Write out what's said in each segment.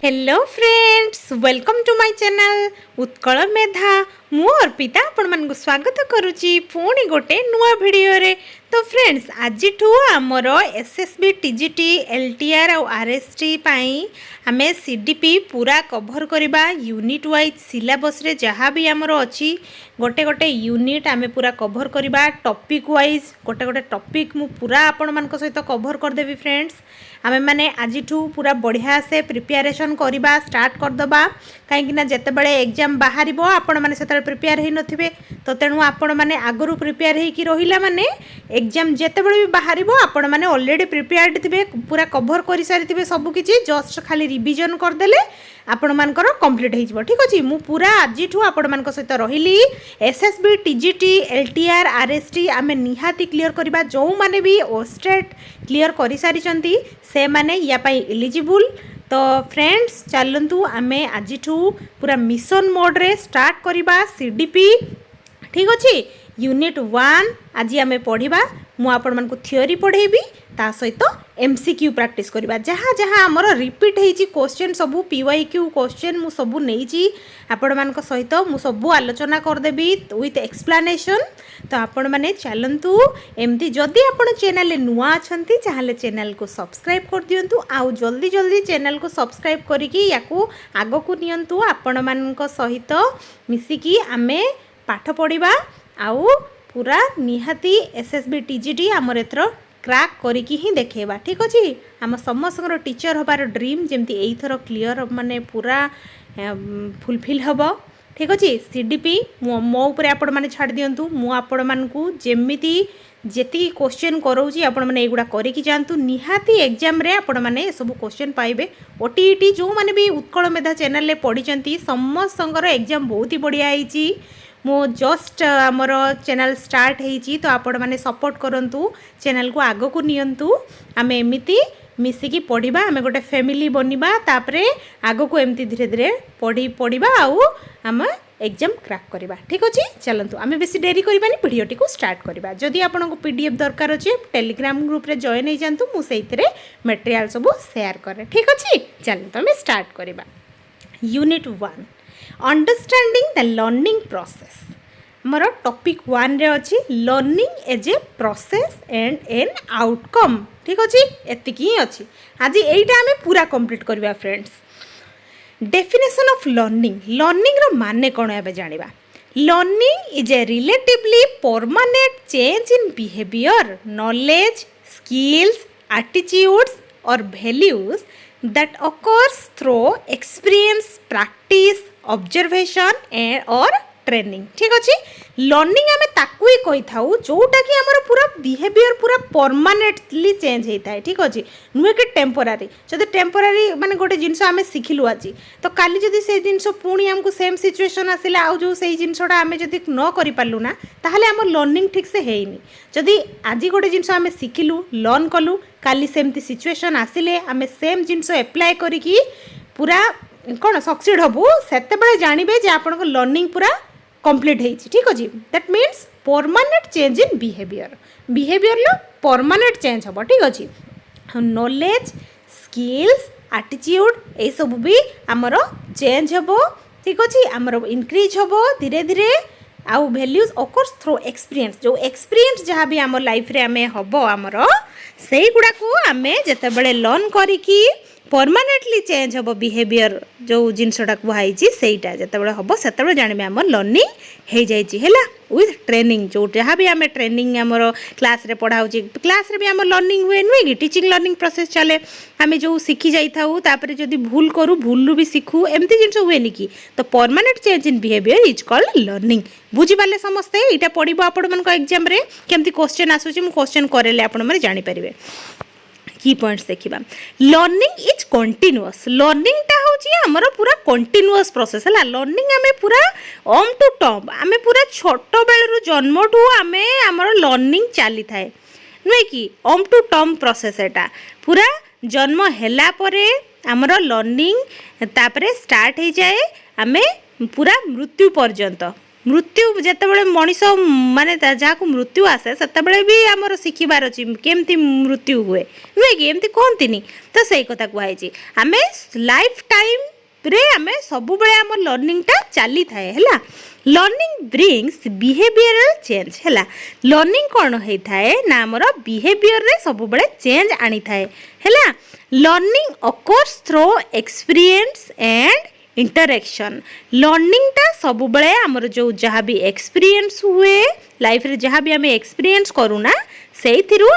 Hello friends, welcome to my channel Utkal Medha. मु अर्पिता आपण मान स्वागत करुच्ची पुणी गोटे नुआ वीडियो रे। तो फ्रेंड्स, आज आमर एसएसबी टीजीटी LTR और RHT पाई आमे CDP पूरा कभर करबा। यूनिट वाइज सिलेबस रे जहाँ भी आमर अच्छी गोटे गोटे यूनिट आमे पूरा कभर करबा। टॉपिक वाइज गोटे गोटे टॉपिक मु पूरा आपण मान सहित कभर कर देबी। फ्रेंड्स, आमे माने आज पूरा बढ़िया से प्रिपरेशन करबा स्टार्ट कर दबा। कहीं जिते बड़े एग्जाम बाहर आपण मैंने से प्रिपेयर हो नथिबे, तो तेणु आपण मैंने आगु प्रिपेयर होगी रहिला माने एग्जाम जिते बड़े भी बाहर आपण मैंने ऑलरेडी प्रिपेयर्ड थे, पूरा कभर कर सारी सब किसी जस्ट खाली रिविजन करदेले आपण मानकर कंप्लीट हो। ठीक अच्छे, मु पूरा आज आपण मान सहित रही। SSB TGT LTR RHT आमे निहाती क्लियर करबा। जो माने भी OSSTET क्लियर कर सारी से माने या पाई एलिजिबल। तो फ्रेंड्स, चलतु आमे आज पूरा मिशन मोड रे स्टार्ट करबा CDP। ठीक अच्छे, Unit-1 आज आमे पढ़िबा। मु आपण मानकु थ्योरी पढ़ेबी, ता सहित MCQ प्रैक्टिस करबा। जहाँ जहाँ आमर रिपीट होईची क्वेश्चन सबू PYQ क्वेश्चन मु सबू नेईची आपण मानक सहित मु सबू आलोचना कर देबी विथ एक्सप्लेनेशन। तो आपण माने चलंतु एमती। जदि आपण चैनल ले नुआ अछंती चाहे चैनल को सब्सक्राइब कर दियंतु। आउ जल्दी जल्दी चैनल को सब्सक्राइब करिकी याकू आगो को नियंतु। आपण मानक सहित मिसिकी आमे पाठ पढ़िबा। आउ पूरा निहाती SSB TGT आमर एथर क्रैक करिकी ही देखेबा। ठीक अच्छे, आम समस्त टीचर हबार ड्रीम जमती एथर क्लियर माने पूरा फुलफिल हम। ठीक अच्छे, CDP मो उपर आपण माने छाड़ दियंतु। मु आपण मानकु जेमिति जेति क्वेश्चन कराउची आपण माने एगुडा करिकी जानतु। निहाती एग्जाम रे आपण माने सब क्वेश्चन पाइबे। OTET जो माने भी उत्कल मेधा चैनल ले पढ़ी समस्त एग्जाम बहुत ही बढ़िया होईची। मो जस्ट आमर चैनल स्टार्ट होईची, तो आपण माने सपोर्ट करंतु, चैनल को आगो को नियंतु। आमे एमिति मिसिकी पढ़िबा, आमे गोटे फैमिली बनिबा, तापरे आगो को एमती धीरे धीरे पढ़िबा आउ आम एग्जाम क्रैक करबा। ठीक अच्छे, चलतु आमे बेसी देरी करबानी, वीडियोटी को स्टार्ट करबा। जदि आपनको PDF दरकार अछि टेलीग्राम ग्रुप रे जॉइन हो जांतु, मु सेइथरे मटेरियल सब शेयर करे। ठीक अच्छे, चलतु आमे स्टार्ट करबा। Unit-1 understanding the learning process. मोर टॉपिक 1 रे अछि learning as a process and an outcome. ठीक अच्छे, एतिकी ही अच्छी। आज एइटा आमे पूरा कंप्लीट करबा। Friends, definition of learning. Learning रो माने कोन एबे जानिबा। Learning is a relatively permanent change in behaviour, knowledge, skills, attitudes और values that occurs through experience, practice, observation and or training। ठीक अच्छे, लर्निंग आमे ताकू ही कही थाउ जोटा कि हमर पूरा बिहेवियर पूरा परमानेंटली चेंज होता है। ठीक अच्छे, नुहे कि टेम्पोरारी। जब टेम्पोरारी माने गोटे जिनस आमे शिखिलु आज, तो काली जदि से जिनस पुणी हमको सेम सिचुएशन आसिला आउ जो से जिनसटा आमे जदि न करि पारलु ना, ताहले हमर लर्निंग ठीक से हेइनी। जदि आज गोटे जिनस आमे शिखिलु, लर्न कलु, काली सेमती सिचुएशन आसिले आमे सेम जिनस एप्लाय करिकी पूरा कौन सक्सीड हबु, सेते बेले जानिबे जे आपनको लर्निंग पूरा कंप्लीट होईची। ठीक अच्छे, that means permanent change in behaviour. Behaviour low permanent change हम। ठीक अच्छे, नॉलेज, स्किल्स, एटीट्यूड ए सब भी आमर चेंज हम। ठीक अच्छे, आमर इनक्रीज हम धीरे धीरे। आउ वैल्यूज ऑकर्स थ्रू एक्सपीरियंस। जो एक्सपीरियंस जहाँ भी आम लाइफ रे आमे हबो आमर से गुड़ा को आमे जते बड़े लर्न करिकी परमानेंटली चेंज हम बिहेवियर। जो जिनसटा कुहाई सेटा जते बड़े हम सेते जानबे आम लर्निंग हो जाइए है विथ ट्रेनिंग। जो जहाँ भी आम ट्रेनिंग आमर क्लास रे पढ़ाऊँ, क्लास रे भी आम लर्निंग हुए नुहे कि टीचिंग लर्निंग प्रोसेस चले। आम जो शिखी जापर जदि भूल करूँ भूलू भी शिखू, एमती जिनस हुए कि। तो permanent change in behaviour is called learning. बुझीपारे समस्ते, यहाँ पढ़ आपण मान एग्जाम रे केमती क्वेश्चन आसूची, मु क्वेश्चन करेले आपण माने जानि परिबे। की पॉइंट्स देखिबा। Learning is continuous. लर्निंग टा होची हमर पूरा कंटिन्यूअस प्रोसेस है। लर्निंग आमे पूरा ऑम टू टॉप, आमे पूरा छोट बेलरु जन्म ठू आमे हमर लर्निंग चली थाए नुहे कि ऑम टू टॉम प्रोसेस। एटा पूरा जन्म हैला परे हमर लर्निंग तापरे स्टार्ट हो जाए, आमे पूरा मृत्यु पर्यंत। मृत्यु जितेबाला मनीष माने जहाँ को मृत्यु आसे से भी आमर शिखबार अच्छी केमती मृत्यु हुए नुहे कि एमती कहती तो सही कथा कहुई आम लाइफ टाइम रे आम सब आम लर्निंगटा चली थाए है लर्निंग ब्रिंग्स बिहेवियरल चेंज है लर्निंग कौन होता है ना आमर बिहेवियर रे सब चेंज आनी थाए है learning occurs through experience and interaction लर्निंगटा सब आमर जो जहाँ भी एक्सपीरियंस हुए लाइफ रे जहाँ भी आम एक्सपीरियंस करूना से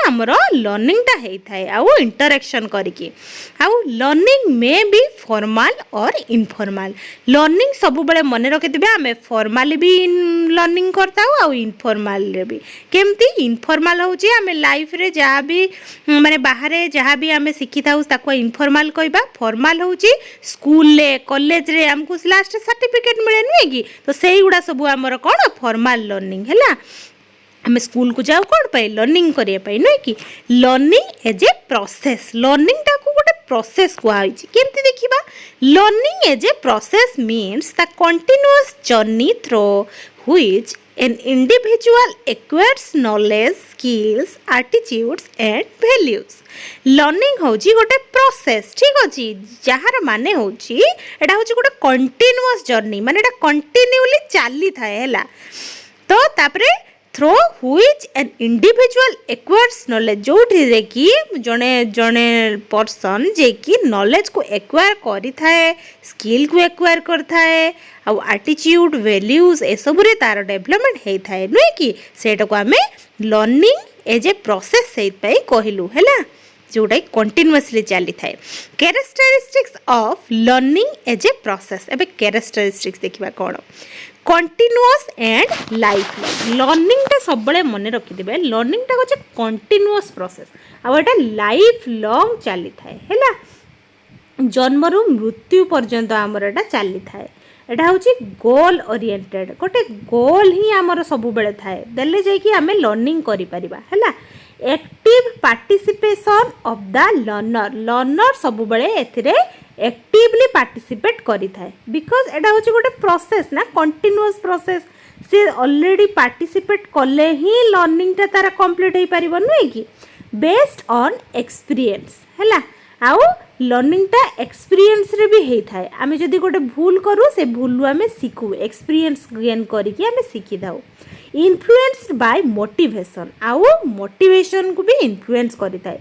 आमर लर्निंगटा होता है आउ इंटरेक्शन करिकी आउ लर्निंग में भी फॉर्मल और इनफॉर्मल लर्निंग सब मन रखिथे आम फॉर्मल भी लर्निंग करता आउ इनफॉर्मल भी केमती इनफॉर्मल होची आम लाइफ रे जहाँ भी माने बाहर जहाँ भी आम शिखी था इनफॉर्मल कहबा फॉर्मल होची स्कूल कॉलेज रे हमको लास्ट सर्टिफिकेट मिले नुहे कि तो सही गुड़ा सब आमर कौन फॉर्मल लर्निंग है आम स्कूल को जाओ कौन पाई लर्निंग करने नुहे कि learning as a process learning टाको गोटे प्रोसेस कहुई केमती देखा learning as a process means the continuous journey through which an individual acquires knowledge skills attitudes and values learning होची गोटे प्रोसेस ठीक अच्छे जार माने होची एटा होची गोटे कंटिन्यूअस जर्नी माने एटा कंटिन्यूली चली थाए है तो तापरे through which an individual acquires knowledge जो कि जड़े जड़े पर्सन जे कि नॉलेज को एक्वायर करि थाए स्किल को एक्वायर कर थाए आउ एटीट्यूड वैल्यूज ए सब रे तार डेवलपमेंट हे थाए नुहे कि सेटा को आमे लर्निंग एज ए प्रोसेस से पई कहिलु हैला जोटा कंटिन्यूअसली चली थाए characteristics of learning as a process एबे कैरेक्टरिस्टिक्स देखिबा कोन कंटिन्यूअस एंड लाइफ लर्निंगटा सब मन रखिथे लर्निंगटा होचे कंटिन्यूअस प्रोसेस आ एटा लाइफ लॉन्ग चली थाए हैला जन्मरू मृत्यु पर्यंत आमर एटा चली थाए एटा होची गोल ओरिएंटेड गोटे गोल ही आमर सब बेले थाए देले जाई कि आमे लर्निंग करि परिबा हैला active participation of the learner learner सब बेले एथिरे एक्टिवली पार्टिसिपेट करि थाए बिकॉज एटा होची गोटे प्रोसेस ना कंटिन्यूअस प्रोसेस से ऑलरेडी पार्टिसिपेट कले ही लर्निंगटा तारा कंप्लीट हो पारिबो नुहे कि बेस्ड ऑन एक्सपीरियंस हैला आउ लर्निंगटा एक्सपीरियंस रे भी हे थाए आमे जदी गोटे भूल करू से भूल आमे सीखू एक्सपीरियंस गेन करिकि आमे सीखि दाउ इन्फ्लुएंस्ड बाय मोटिवेशन आउ मोटिवेशन को भी इन्फ्लुएंस करि थाए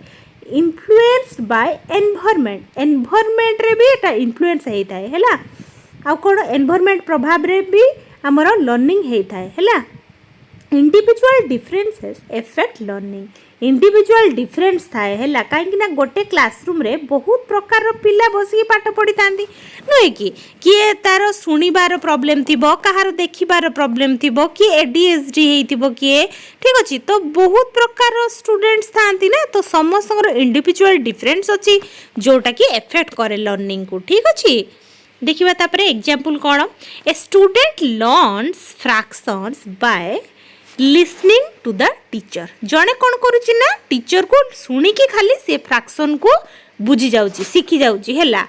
इन्फ्लुएंस्ड बाय एनवायरनमेंट रे भी एटा इन्फ्लुएंस हे थाए हैला आउ कोन एनवायरनमेंट प्रभाव रे भी हमर लर्निंग हे थाए हैला individual differences effect learning individual difference थाए हैला काहेकि ना गोटे क्लासरूम रे बहुत प्रकार पिला बसी पाठ पढ़ी थांती नुहे कि किए तार सुनिबार प्रॉब्लम थिबो कहार देखिबार प्रॉब्लम थिबो कि एडीएचडी हेइथिबो किए ठीक अछि तो बहुत प्रकार स्टूडेंट्स थांती ना तो समस्त इंडिविजुअल डिफरेंस अछि जोटा कि इफेक्ट करे लर्निंग को ठीक अछि देखिबा तापरे एग्जांपल कोन a student learns fractions by listening to the teacher जड़े कौन करुच्ची ना टीचर को शुणिकी खाली से फ्रैक्शन को बुझी जाउची सीखी जाउची हैला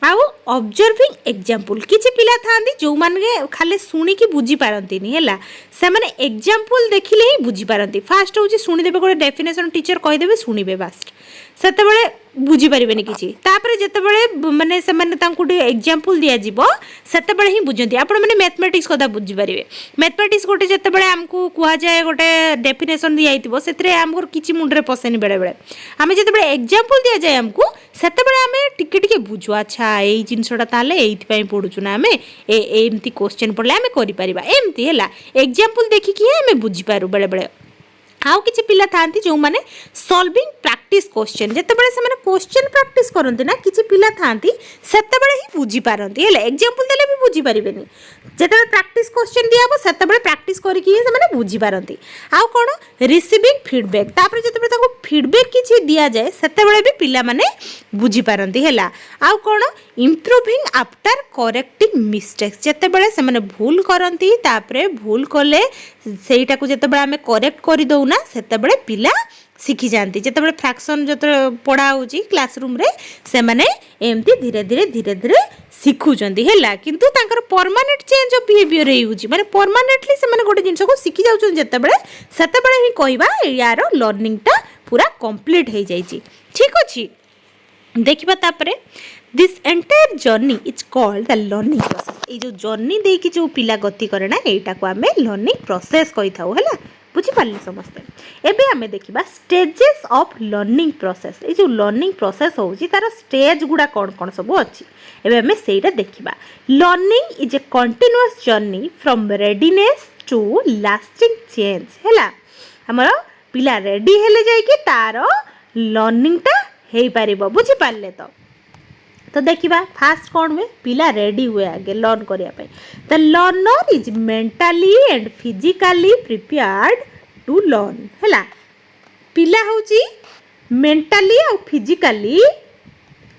आउ ऑब्जर्विंग एग्जांपल किछि पिला थांदी जो माने खाली शुणिकी बुझी पारंतीनी हैला से माने एग्जांपल देखिले ही बुझी पारंती फास्ट होची शुणी देबे कोन डेफिनेशन टीचर कहि देबे शुणिबे फास्ट सेते बेले बुझी पारिबेनी किछि तापरे जेते बेले माने से माने तांकु एग्जांपल दिया जिवो सेते बेले ही बुझंती आपण माने मैथमेटिक्स कथा बुझी पारिबे मैथमेटिक्स गोटे जेते बेले हमकु कुआ जाय गोटे डेफिनेशन दिया आइतिबो सेतरे हमको किछि मुंडरे पसेनी बेले बेले आमे जेते बेले एग्जांपल दिया जाय हमकु सेते बेले आमे टिके टिके बुझु अच्छा एई जिंसटा ताले एइति पई पढुचु ना आमे एमती क्वेश्चन पढले आमे करि परिबा एमती हैला एग्जांपल देखि कि आमे बुझी पारु बेले बेले आउ किछि पिला थांती जो माने सॉल्विंग प्रैक्टिस क्वेश्चन जेते बेले से माने क्वेश्चन प्रैक्टिस करंती ना किछि पिला थांती सेते बेले ही बुझी पारंती हैला एग्जांपल देले भी बुझी पारिबेनी जेते प्रैक्टिस क्वेश्चन दियाबो सेते बेले प्रैक्टिस करिकि से माने बुझी पारंती आउ कोन रिसीविंग फीडबैक तापर जेते बेले ताको फीडबैक किछि दिया जाय सेते बेले भी पिला माने बुझी पारंती हैला आउ कोन इंप्रूविंग आफ्टर करेक्टिंग मिस्टेक्स जेते बेले से माने भूल करंती तापर भूल कले सेटा को जेते बेले हमें करेक्ट करि दउ ना सेते बेले पिला सीखी जानती जेते बेले फ्रैक्शन जते पढ़ा होची क्लासरूम रे से माने एमती धीरे धीरे शिखुंट है किंतु तांकर परमानेंट चेंज ऑफ बिहेवियर होउची माने परमानेंटली से माने गोटे जिंस को शिखि जाउछन जेतेबेले सेतेबेले ही कहबा यार लर्निंग टा पूरा कंप्लीट हो जाइए। ठीक अच्छे देखा तापर this entire journey is called the learning process. ये जो जर्नी देकी जो पिला गति करे ना यहाँ को आम लर्निंग प्रोसेस कही था है बुझिपारे समस्ते। एबे आमे देखिबा स्टेजेस ऑफ लर्निंग प्रोसेस। ये जो लर्निंग प्रोसेस होउची तार स्टेज गुडा कौन कौन सब अच्छी एबे आमे सेटा देखिबा। Learning is a continuous journey from readiness to lasting change है हमर पिला रेडी हेले जाइए तार लर्निंग टा हो पार बुझिपारे तो देखिबा फास्ट कौन हुए पिला रेडी हुए आगे लर्न करने the learner is mentally and physically prepared to learn है पिला होची मेंटली और फिजिकली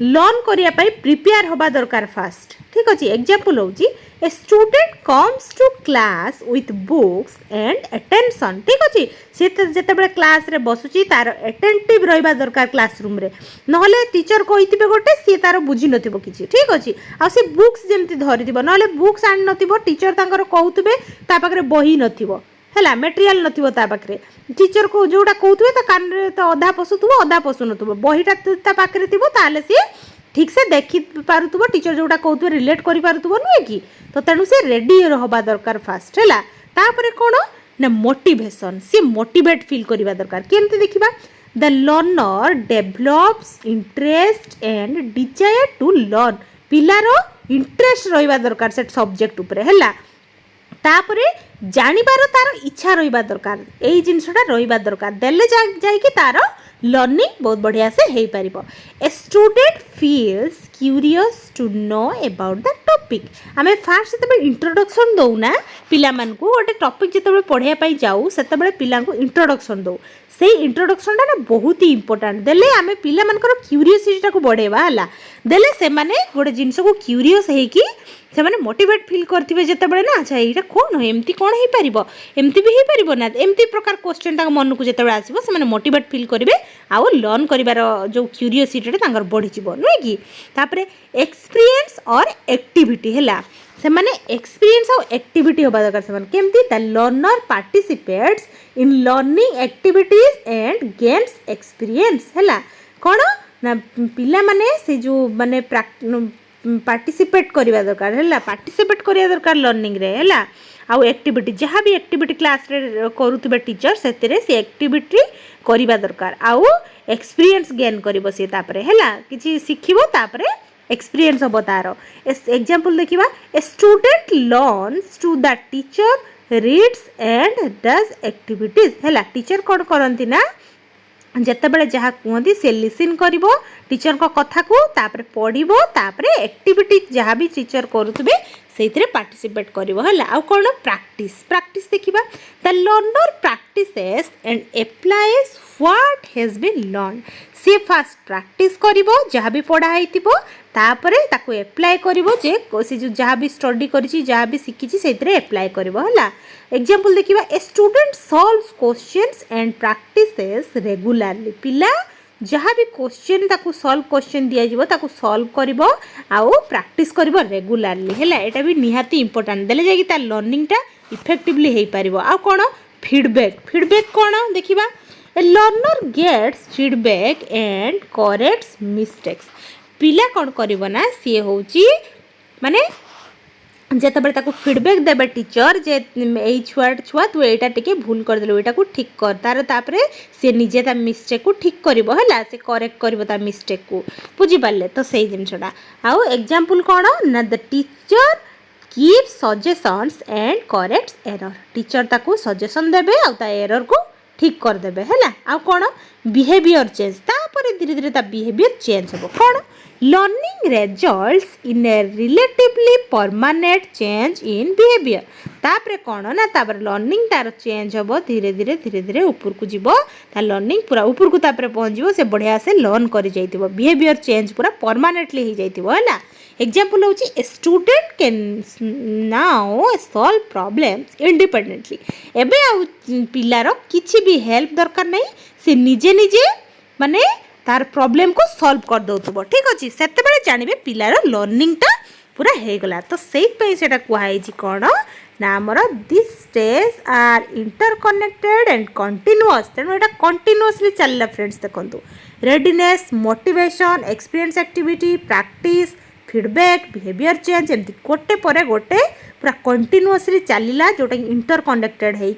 लर्न करने प्रिपेयर होबा दरकार फास्ट। ठीक अच्छे एग्जांपल होची a student comes to class with books and attention. ठीक अच्छे से जितेबाला क्लास रे बसुची तार अटेंटिव रहिबा दरकार क्लासरूम रे नहले टीचर कहिथिबे गोटे सी तार बुझी नथिबो किछि। ठीक अच्छे आ से बुक्स जेमति धरिथिबो नहले बुक्स आनि नथिबो टीचर तांकर कहउथिबे ता पाखरे बही नथिबो है मटेरियल नथिबो ता पाखरे टीचर को जोटा कहउथिबे ता कान रे तो अधा पसुथबो अधा पसु नथिबो बहीटा ता पाखरे थिबो ताले से ठीक से देखी पारुथबो टीचर जोटा कहउथिबे रिलेट करि पारुथबो नुहे कि तो तेणु से रेडी होबा दरकार फास्ट है तापर कौन ना मोटिवेशन सी मोटिवेट फील करवा दरकार केमती देखिबा the learner develops interest and desire to learn पिलार इंटरेस्ट रहिबा दरकार से सब्जेक्ट उपरे है तापर जानिबार तार इच्छा रहिबा दरकार एई जिनसटा रहिबा दरकार देले जाई कि तार लर्निंग बहुत बढ़िया से हो पार। A student feels curious to know about the topic आम फास्ट जो इंट्रोडक्शन दौना पिला मानकु गोटे टॉपिक जिते पढ़ाई जाऊ से पिला इंट्रोडक्शन दो से इंट्रोडक्शन ना बहुत ही इंपोर्टेंट देले आम पिला मानकर क्यूरियोसिटी को बढ़ेवा है देले से माने गोटे जिनस को क्यूरियस होइकी से माने मोटिवेट फील करथिबे जेतेबेले ना अच्छा एटा कोन हो एमती कोन हे परिबो एमती भी हे परिबो ना एमती प्रकार क्वेश्चन ताक मन को जेतेबेले आसीबो से माने मोटिवेट फील करिवे आ लर्न करिवार जो क्यूरियोसिटी तांकर बढ़ी जिवो नुहे कि तापरे एक्सपीरियंस और एक्टिविटी हैला से माने एक्सपीरियंस और एक्टिविटी होबा दरकार से माने केमती the learner participates in learning activities and gains experience हैला कोन ना पिला माने से जो माने पार्टिसिपेट करवा दरकार है पार्टिसिपेट करवा दरकार लर्निंग रे है आउ एक्टिविटी जहाँ भी एक्टिविटी क्लास रे करुथिबे टीचर से एक्टिविटी करवा दरकार आउ एक्सपीरियंस गेन करिवो से तापरे हैला किछि सिखिबो तापरे एक्सपीरियंस होबो तारो एग्जांपल देखिबा a student learns to the teacher reads and does activities हैला टीचर कोन करंती ना जेतेबेले जहाँ कहती से लिसन करिवो टीचर को कथा को तापरे पढ़िबो तापरे एक्टिविटी जहाँ भी टीचर करुथबे सेइथरे पार्टिसिपेट करिवो हला आ कोन प्रैक्टिस देखिबा the learner practises and applies what has been learn सी फास्ट प्रैक्टिस करिवो जहाँ भी पढ़ा हेतिबो तापरे ताको अप्लाई करिवो जे से जो जहाँ भी स्टडी करिछि जहाँ भी शिखिछि सेइथरे अप्लाई करिवो हला एग्जांपल देखिबा a student solves questions and practices regularly पिला जहाँ भी क्वेश्चन ताको सॉल्व क्वेश्चन दिया जिवो ताको सॉल्व करिवो आउ प्रैक्टिस करिवो रेगुलरली हैला एटा भी निहाती इंपोर्टेंट देले जाकी ता लर्निंग टा इफेक्टिवली हेई पारिवो आ कोन फीडबैक कोन देखिबा a learner gets feedback and corrects mistakes पिला कौन करिवो ना सी होची माने जेतेबेले ताको फीडबैक देबे टीचर जे एई छुआ तू एटा टिके भूल कर देलु एटा को ठीक कर तार तापरे से निजे ता मिस्टेक को ठीक करिवो हला से करेक्ट करिवो ता मिस्टेक को बुझी पाले तो सही जिनसडा आउ एग्जांपल कोन ना the teacher keep suggestions and corrects error teacher ताको सजेशन देबे आ ता एरर को ठीक कर देबे हैला आ कोन बिहेवियर चेंज तापर धीरे धीरे ता बिहेवियर चेंज हो कोन learning results in a relatively permanent change in behaviour तापर कोन ना तापर लर्निंग तार चेंज हो धीरे धीरे ऊपर को जीवो ता लर्निंग पूरा ऊपर को तापर पहुंच जीवो से बढ़िया से लर्न करि जाइतिबो बिहेवियर चेंज पूरा परमानेंटली हो जाइतिबो हैला एग्जांपल होची a student can now solve problems independently एबे आ पिलार किछि भी हेल्प दरकार नहीं से निजे माने तार प्रॉब्लम को सॉल्व कर दउतबो ठीक अछि सेते बेले जानिबे पिलार लर्निंग ता पूरा हो गला। तो से कहुई कौन ना आमर this stage are interconnected and continuous. तेणु यहाँ कंटिन्यूअसली चलला फ्रेंड्स। देखो readiness, motivation, experience activity, practice, feedback, behaviour change, एमती गोटे पर गोटे पूरा कंटिन्यूअसली चलला जोटा इंटरकनेक्टेड है।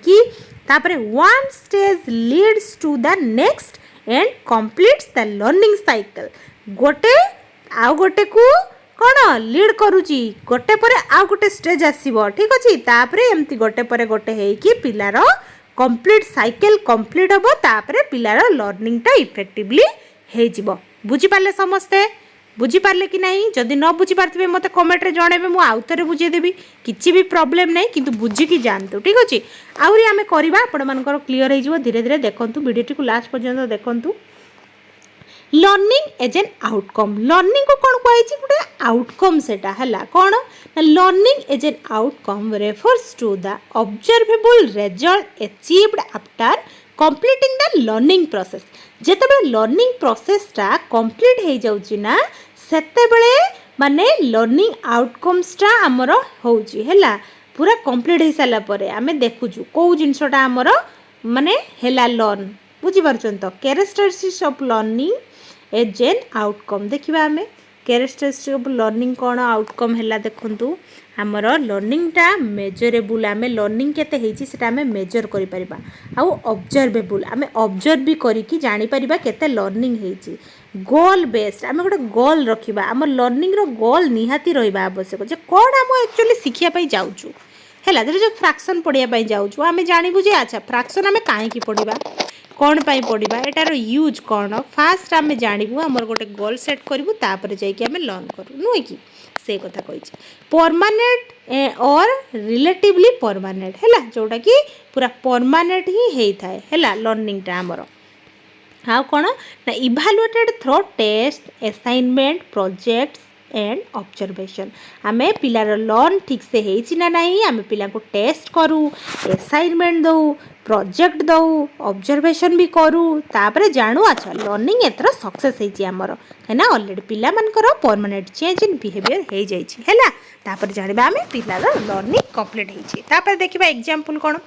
तापर one stage leads to the next and completes the learning cycle. गोटे आउ गोटे को कौन लीड करुची, गोटे पर आउ गोटे स्टेज आसीबो, ठीक अछि। तापर एमती गोटे पर गोटे हेकि पिलार कंप्लीट साइकिल कंप्लीट हबो। तापर पिलार लर्निंग टा इफेक्टिवली हे जिवो। बुझी पाले समस्ते? बुझी पारले कि नहीं? जदि न बुझी पारथिबे मते कमेंट रे जणेबे, मु आउ थरे बुझे देबी, किछि भी प्रॉब्लम नहीं, किंतु बुझी की जानतु, ठीक अछि। आउरी आमे करबा आपण मानकर क्लियर हे जिवो। धीरे धीरे देखंतु वीडियो को लास्ट पर्यंत देखंतु। Learning as an outcome. Learning को कौन कहुई गोटे आउटकम सेटा है कौन ना learning as an outcome refers to the observable result achieved after completing the learning process. जेतेबे लर्निंग प्रोसेसटा कंप्लीट हो जाउची ना सेतेबेले माने लर्निंग आउटकम्सटा आमर होउची हैला पूरा कंप्लीट हो सारा परे आमे देखुचु को जिनसटा आमर माने हैला लर्न। बुझी पारछन तो characteristics of learning as an outcome. देखिबा आमे कैरेक्टरिस्टिक्स ऑफ लर्निंग कौन आउटकम हैला। देखंतु आमर लर्निंगटा मेजरेबल। आमे लर्निंग केते हेची सेटा आमे मेजर करि परिबा। आउ ऑब्जर्वेबल आमे ऑब्जर्व भी करिकि जानि परिबा केते लर्निंग हेची। गोल बेस्ड आमे गोटे गोल रखिबा। आम लर्निंग रो गोल निहाती रहिबा आवश्यक जे कोन आम एक्चुअली सिखिया पई जाउछु हैला। जो फ्रैक्शन पढ़िया पई जाउछु आमे जानिबु जे अच्छा फ्रैक्शन आमे काहे की पढ़िबा, कौन पाई पढ़िबा, एटार यूज कौन। फास्ट आमे जानिबु आमर गोटे गोल सेट करिबु तापर जाइकि आमे लर्न करू नुहे कि से कथा कहि। परमानेंट और रिलेटिवली परमानेंट हैला जोटा कि पूरा परमानेंट ही हेई थाए हैला लर्निंग टा आमर। हाउ कौन ना evaluated through test, assignment, projects and observation. आमे पिलार लर्न ठीक से हेची ना नहीं आमे पिला को टेस्ट करू, असाइनमेंट दऊ, प्रोजेक्ट दऊ, ऑब्जर्वेशन भी करू तापर जानू अच्छा लर्निंग एथर सक्सेस हेची आमर हैना ऑलरेडी पिला मानकर परमानेंट चेंज इन बिहेवियर हे जाइछि हैला। तापर जानिबा आमे पिलार लर्निंग कंप्लीट हेची। तापर देखिबा एग्जांपल कौन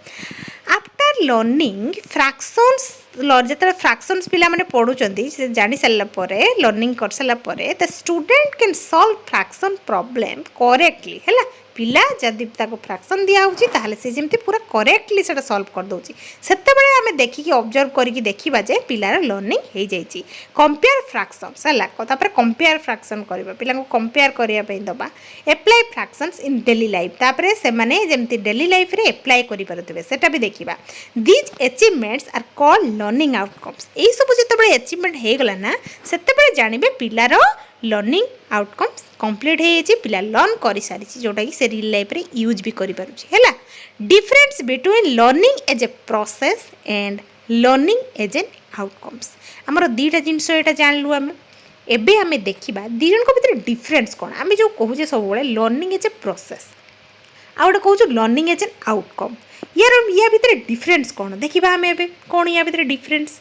आफ्टर लर्निंग फ्रैक्शंस जेते फ्रैक्शंस पिला माने पढुचंती से जानि सारला परे लर्निंग कर सारला परे the student can solve fraction problem correctly हैला। पिला जदि ताको फ्रैक्शन दिया होची ताहले से जेमती पूरा करेक्टली सेटा सॉल्व कर दोची सेते बेले आमे देखि कि ऑब्जर्व करिकि देखिबा जे पिलार लर्निंग हे जाइची। कंपेयर फ्रैक्शंस हैला तापर कंपेयर फ्रैक्शन करबा पिला को कंपेयर करिया पई दबा। Apply fractions in daily life तापर से माने जेमती डेली लाइफ रे अप्लाई करि परतबे सेटा भी देखिबा। These achievements are called learning outcomes. एई सब जते बेले अचीवमेंट हे गला ना सेते बेले जानिबे पिलार लर्निंग आउटकम्स कंप्लीट हे पिला लर्न कर सारी जोटा कि से रियल लाइफ रे यूज भी करि पारुछि हैला। Difference between learning as a process and learning as an outcomes. आमर दीटा जिनस एटा जानलु आमे एबे आमे देखिबा दी जन को भीतर डिफरेंस कोन। आमे जो कहूजे सब बेले लर्निंग एज ए प्रोसेस आ गोटे कहूछु लर्निंग एज एन आउटकम। या भीतर डिफरेंस कोन देखिबा आमे एबे कोन या भीतर difference.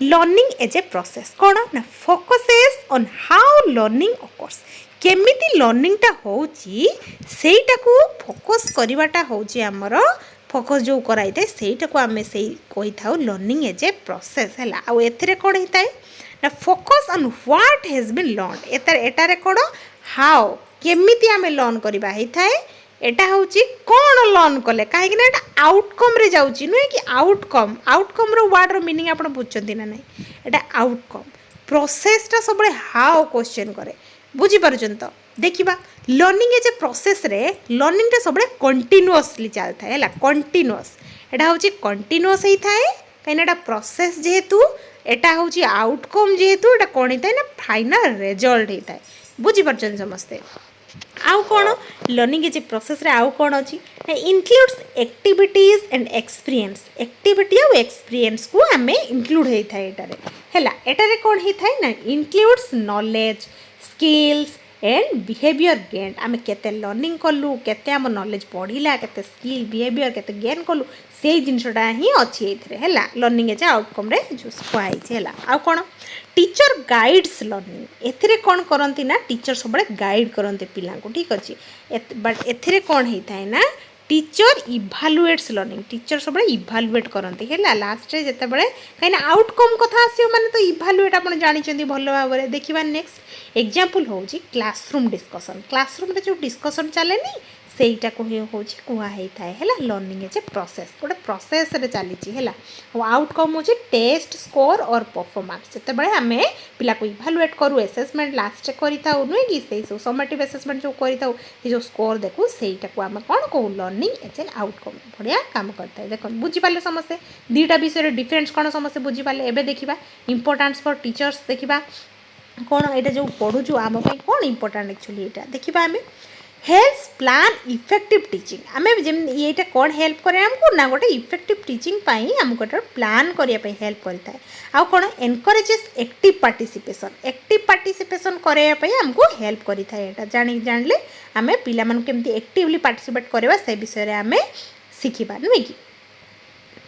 Learning as a process कौन ना focuses on how learning occurs. केमिति लर्निंगटा होची सेटा को फोकस करवाटा होची आमर फोकस जो कराई थाए सेटा को आमे सेई कहि थाउ लर्निंग एज ए प्रोसेस हैला। आ एथरे कोन हिताए ना focus on what has been learn. एटारे कोन हाउ केमिति आमे लर्न करबा हिताए एटा होची कौन लर्न कले कहीं ना एटा आउटकम रे जाउची नुहे कि आउटकम रो वर्ड रो मीनिंग आपण बुझचंती ना नहीं एटा आउटकम। प्रोसेसटा सब हाउ क्वेश्चन करे बुझी पारुचन तो देखिबा। लर्निंग एज ए प्रोसेस रे लर्निंगटा सब कंटिन्यूअसली चलता है हैला। कंटिन्यूअस एटा होची कंटिन्यूअस ही थाए कहीं एटा प्रोसेस जेहेतु एटा होची आउटकम जेहेतु एटा कोन हिताए ना फाइनल रिजल्ट हिताए। बुझी पारुचन समस्ते। आउ कौन लर्निंग एज ए प्रोसेस रे आउ कौन अच्छी includes activities and experience. Activity और एक्सपीरियंस को आमे इंक्लूड होता है एटारे हैला। एटारे कौन होता है ना includes knowledge, skills, and behaviour gain आम केते लर्निंग कलु केते आम नॉलेज बढ़िला केते स्किल बिहेवियर केते गेन कलु से जिनसटा ही अच्छी है लर्निंग एज आउटकम रे कहई है आउ कौन टीचर गाइड्स लर्निंग एथिरे कौन करती ना टीचर सब गाइड करते पिला ठीक अच्छे बट एथिरे कौन होता है ना टीचर इभालुएट्स लर्निंग टीचर सब इभालुएट करते है लास्ट जिते बड़े कहीं आउटकम कथा आसो मैंने तो इभालुएट आप जानते भल भाव में देखा नेक्स्ट एग्जांपल हूँ क्लासरूम डिस्कसन क्लासरूम जो डिस्कसन चले सेटा को हूँ कहुई है लर्निंग एज ए प्रोसेस गोटे प्रोसेस चली है आउटकम हूँ टेस्ट स्कोर और परफॉर्मेंस जिते बड़े आम पिला को इभालुएट करूँ एसेसमेंट लास्ट करूँ नुहे कि सब समेटिव एसेसमेंट जो करूँ स्कोर देखू सेटा को आम कौन कहूँ लर्निंग एज एन आउटकम बढ़िया काम करता है देख बुझीपारे समस्ते दुईटा विषय डिफरेन्स कौन समस्ते बुझीपारे एवं देखा इम्पोर्टान्स फॉर टीचर्स देखा कौन यहाँ जो पढ़ुचु आम कौन इम्पोर्टाट एक्चुअली यहाँ देखा आम हेल्प्स प्लान इफेक्टिव टीचिंग आम जमी ये कौन हेल्प करे आमको ना गोटे इफेक्टिव टीचिंग आमको गोटे प्लान करने हेल्प करता है आउ कौन एनकरेजेस एक्टिव पार्टिसिपेशन करने आमको हेल्प करता है जानले आम पिला केमती एक्टिवली पार्टिसिपेट करवा से विषय आम शिखा नुहे कि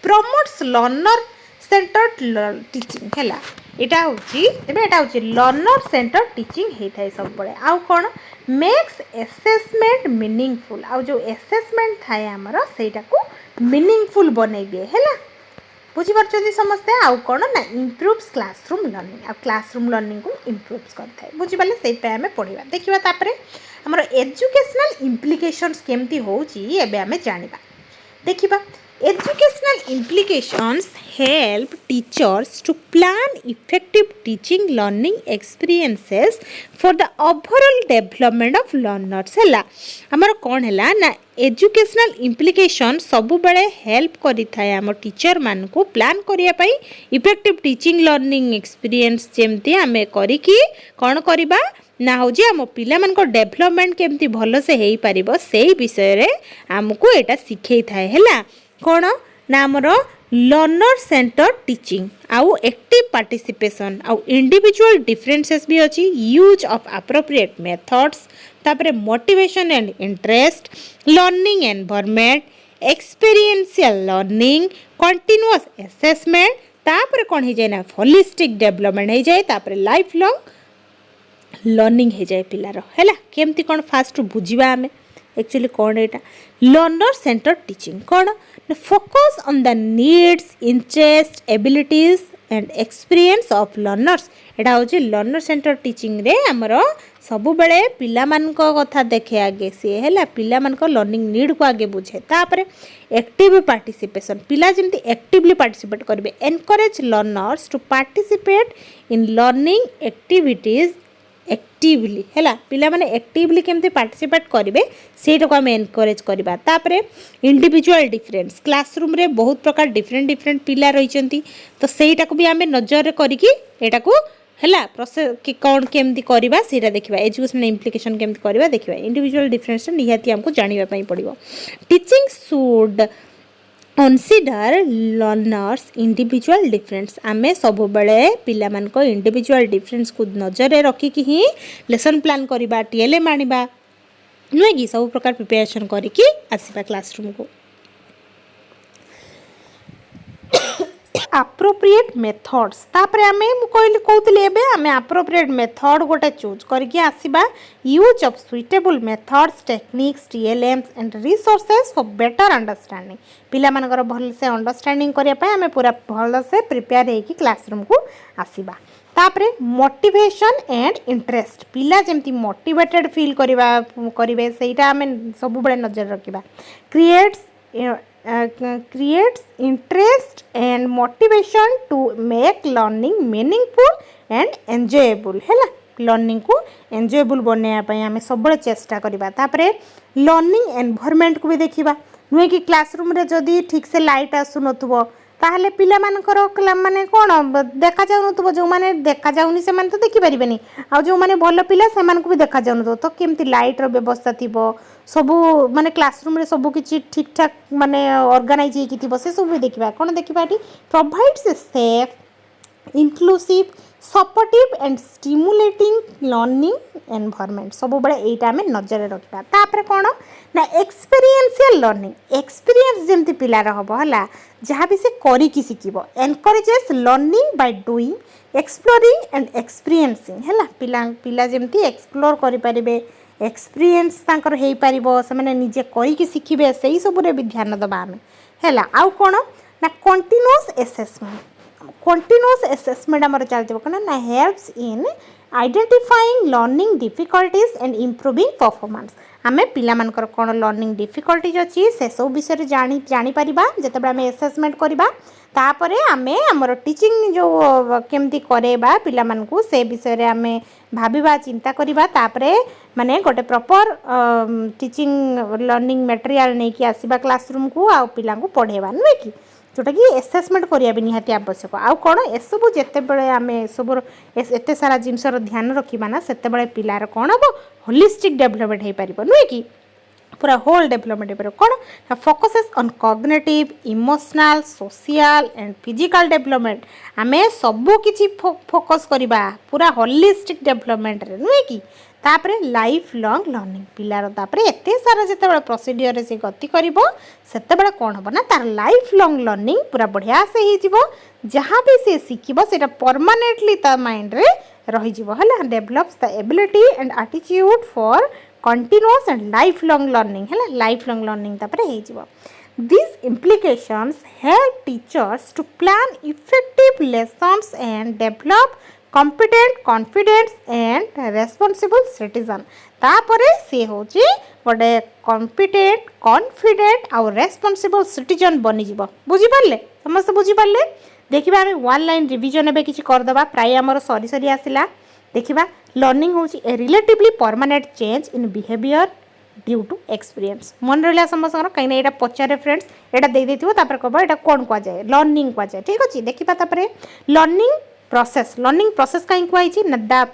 प्रमोट्स लर्नर सेंटर्ड टीचिंग है यहाँ हूँ लर्नर सेंटर टीचिंग होता है सब बड़े आउ कौन मेक्स एसेसमेंट मीनिंगफुल आउ जो एसेसमेंट थाए आमर सेटा को मीनिंगफुल बनई दिए है बुझीपार समस्ते आउ कौन ना इम्प्रूव्स क्लासरूम लर्निंग आ क्लासरूम लर्निंग को इम्प्रूव्स करता है बुझीपारे से आम पढ़ा देखा तापर आमर एजुकेशनल इम्प्लिकेशंस केमती होची एबे आमे जानिबा देखिबा Educational implications help teachers to plan effective teaching learning experiences for the overall development of learners है आमर कौन है ना एजुकेशनल इम्प्लिकेशन सब बड़े हेल्प करिथाय आम टीचर मान को प्लान करने इफेक्टिव टीचिंग लर्निंग एक्सपीरियंस जमती आम करिकी कौन करबा ना हूँ आम पिला डेभलपमेंट केमती भल से हो पार से विषय रे आमको यहाँ शिखई थाए है कौन ना आमर लर्नर सेंटर टीचिंग आउ एक्टिव पार्टिसिपेशन आउ इंडिविजुअल डिफरेंसेस भी अच्छी यूज ऑफ एप्रोप्रिएट मेथड्स तापर motivation and interest learning environment experiential learning continuous assessment तापर कौन हो जाए ना होलिस्टिक डेवलपमेंट हो जाए तापर लाइफ लॉन्ग लर्निंग हो जाए पिलार है केमती कौन फास्ट बुझा आम एक्चुअली कौन यहाँ लर्नर सेंटर टीचिंग कौन focus on the needs interest abilities and experience of learners यहाँ हूँ लर्नर सेंटर टीचिंग रे आमर सब बेले पिला कथा देखे आगे सी है पिला लर्निंग नीड को आगे बुझे तापर एक्टिव पार्टिसिपेशन पिला जमी एक्टिवली पार्टिसिपेट करेंगे encourage learners to participate in learning activities actively है पिला माने एक्टिवली केमती पार्टिसिपेट करेंगे सेटा को आम एनकरेज करवा तापर इंडिविजुअल डिफरेंस क्लासरूम रे बहुत प्रकार डिफरेंट पिला रही तो सेटा को भी आम नजर करा को है प्रोसेस कि कौन केमती करवा सेटा देखा एजुकेशन इम्प्लिकेशन केमती करवा देखा इंडिविजुअल डिफरेंस निहाती आमको जानापी पड़ो teaching should consider learners individual difference आमे सब बेले पिला मानको इंडिविजुअल डिफरेंस को नजर रखिकी ही लेसन प्लान करवा टीएलएम आनिबा नुहे कि सब प्रकार प्रिपरेशन करिकी आसीबा क्लासरूम को एप्रोप्रिएट मेथड्स तापर आमे कहते आमे एप्रोप्रिएट मेथड गोटे चूज करके आसीबा use of suitable methods techniques TLMs and resources for better understanding पिला मानकर भल से अंडरस्टैंडिंग करने आमे पूरा भल से प्रिपेयर होगी क्लासरूम को आसीबा तापर मोटिवेशन एंड इंटरेस्ट पिला जमती मोटिवेटेड फील करेंगे सेटा आमे सब बड़े नजर रखा creates interest and motivation to make learning meaningful and enjoyable है लर्निंग को एंजॉयबल बनवाई आम सब चेष्टा करवा तापर लर्निंग एनवायरनमेंट को भी देखा नुहे कि क्लासरूम रे जदि ठीक से लाइट आसुन ताहले पिला मानकर माने कौन देखा जाऊन जो मैंने देखा जाऊनी से तो देखिपारे आ जो मैंने भल पिला से भी देखा जाऊन तो केमती लाइट व्यवस्था थी सबू माने क्लासरूम रे सबू किछि ठीक ठाक माने ऑर्गेनाइज होगी से सब भी देखा कौन देखा provides a safe inclusive supportive and stimulating learning environment सब बड़े यहीटा आम नजर रखा तापर कौन ना एक्सपीरियंशियल लर्निंग एक्सपीरियंस जमती पिलार हम है जहाँ भी से करिकी शिखब encourages learning by doing exploring and experiencing है पिला पिला जमती एक्सप्लोर करें एक्सपीरियंस तांकर हो पार से निजे करिकी शिखिबे से ही सबुरे भी ध्यान दबा आम है आउ कौन ना कंटिन्यूअस एसेसमेंट कंटिन्यूअस एसेसमेंट आमर चलती कौन ना helps in identifying learning difficulties and improving performance आमे पिला मानकर कौन लर्निंग डिफिकल्टीज अच्छी से सब विषय जानी पारिबा जते आम एसेसमेंट करबा तापर आमे हमर टीचिंग जो केमती करेबा पिला मानकू से विषय आमे भाबिबा चिंता करबा तापरे माने गोटे प्रॉपर टीचिंग लर्निंग मटेरियल नहीं कि आसीबा क्लासरूम को आ पिला को पढ़ेबा नुहे कि जोटा कि एसेसमेंट करिया भी निहाती आवश्यक आउ कौन एसबू जिते बड़े आम एसबू एत सारा जिनसर ध्यान रखा ना सेते बड़े पिलार कौन हम होलिस्टिक डेभलपमेंट हो पार नुहे कि पूरा होल डेभलपमेंट हो पार कौन focuses on cognitive emotional social and physical development आम सबू किछि फोकस करवा पूरा होलिस्टिक डेभलपमेंट रे नुहे कि तापरे लाइफ लॉन्ग लर्निंग पिलार तापरे एते सारा जिते प्रोसीडियर से गति करिवो सेते बेले कोन हबो ना तार लाइफ लॉन्ग लर्निंग पूरा बढ़िया से ही जीवो जहाँ भी से शिखिबो सेटा परमानेंटली ता माइंड रे रही जीवो हला develops the ability and attitude for continuous and life long learning हला लाइफ लॉन्ग लर्निंग तापरे ही जीवो These implications help teachers to plan effective lessons and develop competent, confident and responsible citizen. तापरे से होची गोटे कॉम्पिटेंट कॉन्फिडेंट और responsible citizen बनी जीव बुझी पारले समस्त बुझी पारले देखिबा आमे वन लाइन रिवीजन एबे किछि कर दबा प्राय हमर सरी सरी आसिला देखिबा लर्निंग होची a relatively permanent change in behaviour due to experience मन रहा समस्त कहीं यहाँ पचारे फ्रेंड्स यहाँ दे देथिबो तापर कहबो एटा कोन को जाए लर्निंग को जाए ठीक अछि देखिबा तापर लर्निंग प्रोसेस कहीं कहुई ना the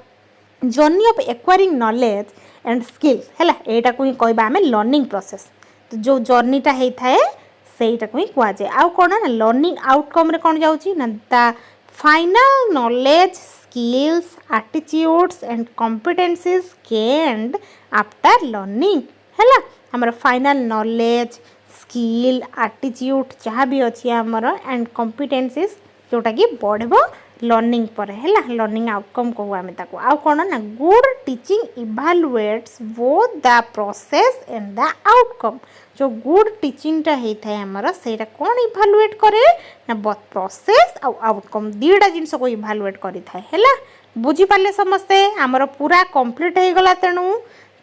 journey of acquiring knowledge and skills है यहाँ को ही कहबा आम लर्निंग प्रोसेस तो जो जर्नीटा होता है सहीटा को ही कहुए आउ कौन ना लर्निंग आउटकम रे कौन जाउची ना the final knowledge skills attitudes and competencies gained after learning है हमर फाइनल नॉलेज स्किल एटीट्यूड जहाँ भी अच्छी आमर एंड कॉम्पिटेंसीज जोटा कि बढ़ो लर्निंग पर है लर्निंग आउटकम कहू आम ताको आउ कौन ना good teaching evaluates both the process and the outcome जो गुड टीचिंगटा होता है आमर से कौन इभालुएट करे ना बोथ प्रोसेस आउ आउटकम दीटा जिनस को इभालुएट करि थाए है बुझी पाले समस्ते आमर पूरा कंप्लीट हो गला तेणु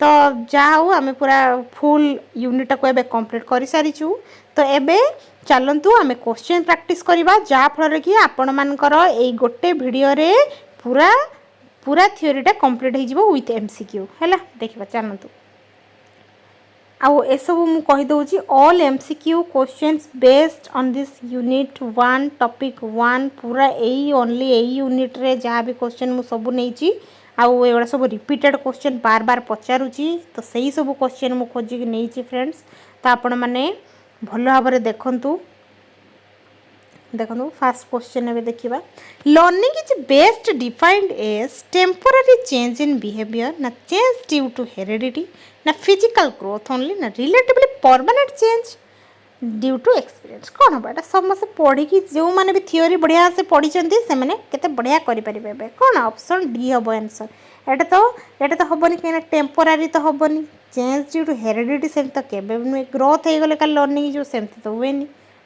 तो जहाँ हो आम पूरा फुल यूनिट को एबे कंप्लीट कर सारीचु तो एबे चलतु आम क्वेश्चन प्रैक्टिस करवा जहाँ फल कि आपण मानकर ए गोटे वीडियो रे पूरा पूरा थ्योरीटा कंप्लीट हो विथ एमसीक्यू है देखा चलतु आउ एसबू मु कहीदे all MCQ questions based on this unit 1 topic 1 पूरा यही ओनली यही यूनिट रे जहाँ भी क्वेश्चन मु सबू नहीं आउ एगुड़ा सब रिपीटेड क्वेश्चन बार बार पचारूची तो सही सब क्वेश्चन मु खोजिक नहीं फ्रेंड्स तो आपण मैंने भल भाव देखु देखो फास्ट क्वेश्चन एवं देखा learning is best defined as temporary change in behaviour ना चेंज ड्यू टू हेरिडिटी ना फिजिकल ग्रोथ ओनली ना relatively permanent change due to experience कौन हम यहाँ समस्त पढ़ी जो मैंने भी थ्योरी बढ़िया से पढ़ी से केते बढ़िया करें कौन ऑप्शन डी हम आंसर एटा तो हेनी कहीं टेम्पोरारी तो हेनी चेंज ड्यू टू हेरिडिटी से तो केबे नुहे ग्रोथ हो गले का लर्निंग जो सेमती तो हुए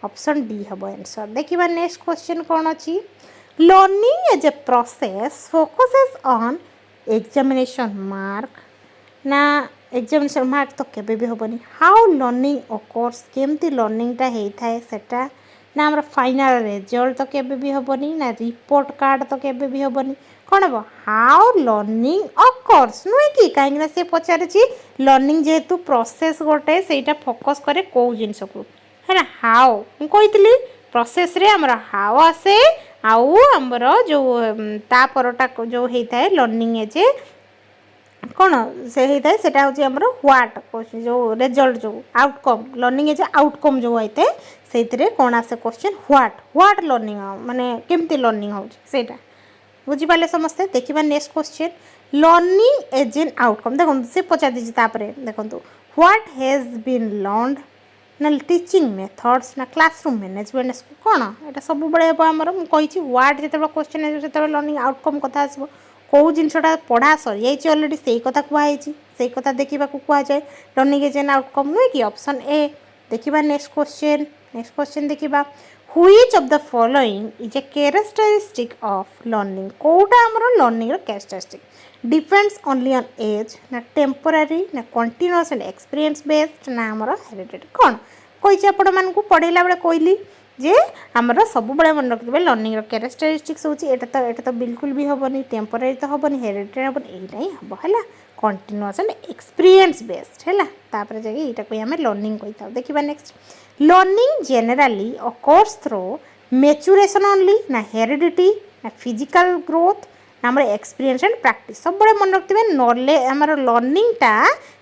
ऑप्शन डी हम आंसर देखिए नेक्स्ट क्वेश्चन कौन अच्छी learning as a process focuses on examination mark ना एग्जामिनेशन मार्क तो केबे भी हेनी हाउ लर्निंग अकर्स केमती लर्निंगटा होता है सेटा ना आम फाइनाल रिजल्ट तो केबे भी हेनी ना रिपोर्ट कार्ड तो केबे भी हेनी कौन हम हाउ लर्निंग अकर्स नुहे कि कहीं से पचारे लर्निंग जेहेतु प्रोसेस गोटे से फोकस करे कौ जिनस को है ना हाउ मुझे प्रोसेस रे हमर हाउ आसे आउ हमर जो तापरटा जो होता है लर्निंग एज कौन से होता है सेटा हूँ हमर व्हाट जो रिजल्ट जो आउटकम लर्निंग एज आउटकम जो होता है से कौन आसे क्वेश्चन व्हाट लर्निंग माने केमती लर्निंग होता बुझिपारे समस्ते देखिए next question learning as an outcome देखो से पचार दीजिए तापर देखो व्हाट हैज बीन लर्नड ना टीचिंग मेथड्स ना क्लासरूम मैनेजमेंट कौन यहाँ सब बड़े आमर मुझे व्हाट जो क्वेश्चन है लर्निंग आउटकम कथा आसो कौ जिनसा पढ़ा सरी जाइए अलरेडी से कथा कहुई से कथा देखा कहुए लर्निंग एज एन आउटकम नुहे कि ऑप्शन ए देखा नेक्स्ट क्वेश्चन देखा which of the following is a characteristic of learning कौटा आमर learning characteristic depends only on age ना टेम्पोरारी ना कंटिन्यूअस एंड एक्सपीरियंस बेस्ड ना आमर हेरिडिटी कौन कही आपण मानक पढ़ेला बेले कहली जे आमर सब बड़े मन रखिए लर्निंग कैरेक्टरिस्टिक्स होची तो बिल्कुल भी हेनी टेम्पोरारी तो हेनी हेरिडिटी हेनी यहीटा ही हम है कंटिन्यूअस एंड एक्सपीरियंस बेस्ड है तापर जाके यहाँ को आम लर्निंग कही था देखा next learning generally occurs through maturation only ना हेरिडिटी ना फिजिकल ग्रोथ ना आम एक्सपीरियंस एंड प्रैक्टिस सब बड़े मन रखिए नॉलेज आमर लर्निंगटा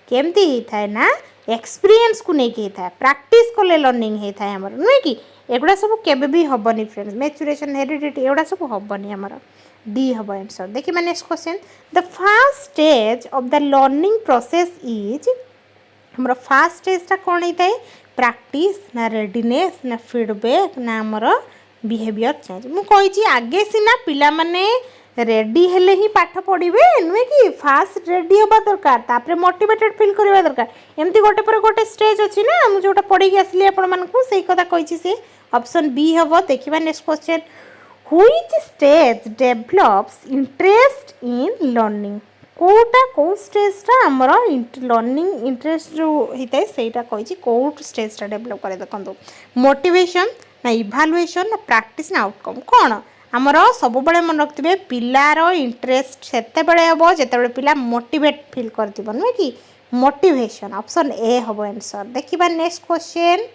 केमती होता है ना एक्सपीरियंस को लेकिन होता है प्रैक्टिस कले लर्निंग होता है आमर नुहे कि एगुड़ा सब केबे भी हेनी फ्रेंड्स मैच्यूरेशन हेरिडिटी एगुड़ा सब हेनी आमर डी हम आंसर देखिए next question the first stage of the learning process is हमर फर्स्ट स्टेजटा कौन होता है प्रैक्टिस ना रेडीनेस ना फीडबैक ना आमर बिहेवियर चेंज मुझे आगे सीना पिला माने रेडी हेले ही पाठ पढ़े नुहे कि फास्ट रेडी हवा दरकार तापर मोटिवेटेड फील करवा दरकार एमती गोटे पर गोटे स्टेज अच्छी ना मुझे जोटा पढ़ी आसली आपको कथा कही से ऑप्शन बी हम देखा next question which stage develops interest in learning कौटा कौ स्टेजटा आमर लर्निंग इंटरेस्ट जो होता है सहीटा कही कौ स्टेजटा डेभलप करे देखो मोटिवेशन ना इभालुएशन ना प्रैक्टिस ना आउटकम कौन आमर सब बड़े मन रखिए पिलार इंटरेस्ट से हम जिते पिला मोटिवेट फील कर नुहे कि मोटिवेशन ऑप्शन ए हम आंसर देखिए next question